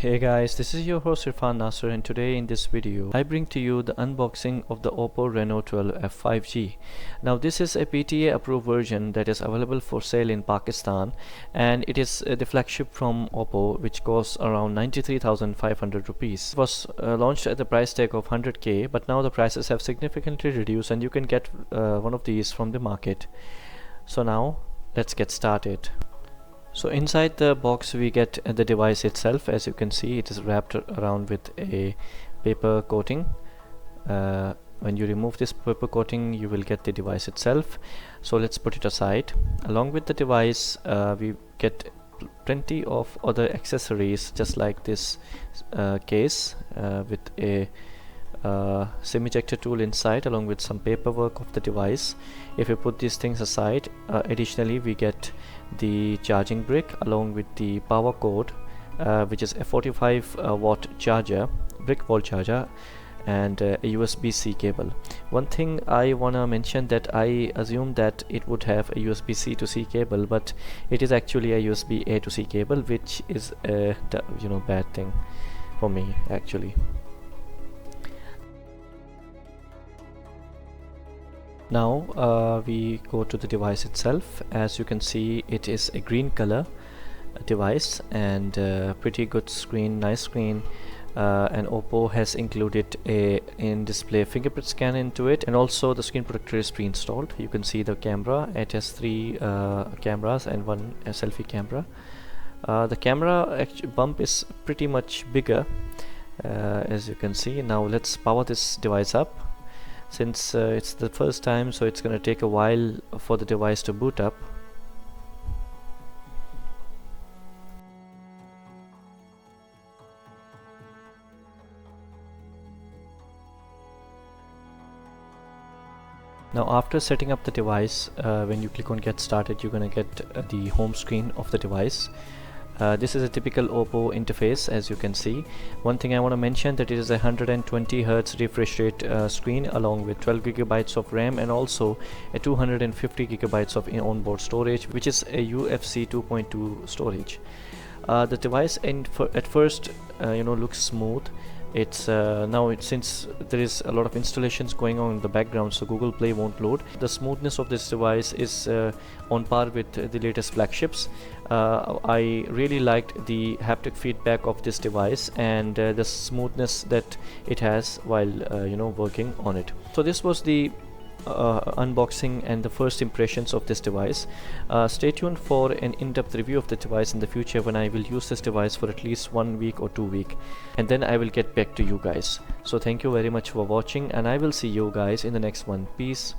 Hey guys, this is your host Irfan Nasser, and today in this video I bring to you the unboxing of the Oppo Reno 12F 5G. Now this is a PTA approved version that is available for sale in Pakistan, and it is the flagship from Oppo, which costs around 93,500 rupees. It was launched at the price tag of 100k, but now the prices have significantly reduced and you can get one of these from the market. So now let's get started. So inside the box we get the device itself. As you can see, it is wrapped around with a paper coating. When you remove this paper coating, you will get the device itself. So let's put it aside. Along with the device, we get plenty of other accessories, just like this case with a SIM ejector tool inside, along with some paperwork of the device. If you put these things aside, additionally we get the charging brick along with the power cord, which is a 45 watt charger, brick wall charger, and a USB-C cable. One thing I wanna mention, that I assume that it would have a USB-C to C cable, but it is actually a USB-A to C cable, which is a bad thing for me actually. Now we go to the device itself. As you can see, it is a green color device and pretty good screen, nice screen, and Oppo has included a in-display fingerprint scan into it, and also the screen protector is pre-installed. You can see the camera. It has three cameras and one selfie camera. The camera bump is pretty much bigger, as you can see. Now let's power this device up. Since it's the first time, so it's gonna take a while for the device to boot up. Now after setting up the device, when you click on get started, you're gonna get the home screen of the device. This is a typical Oppo interface, as you can see. One thing I want to mention, that it is a 120 Hz refresh rate screen, along with 12 GB of RAM and also a 250 GB of onboard storage, which is a UFC 2.2 storage. The device at first looks smooth. It's since there is a lot of installations going on in the background, so Google Play won't load. The smoothness of this device is on par with the latest flagships. I really liked the haptic feedback of this device and the smoothness that it has while working on it. So this was the unboxing and the first impressions of this device. Stay tuned for an in-depth review of the device in the future, when I will use this device for at least 1 week or 2 weeks, and then I will get back to you guys. So thank you very much for watching, and I will see you guys in the next one. Peace.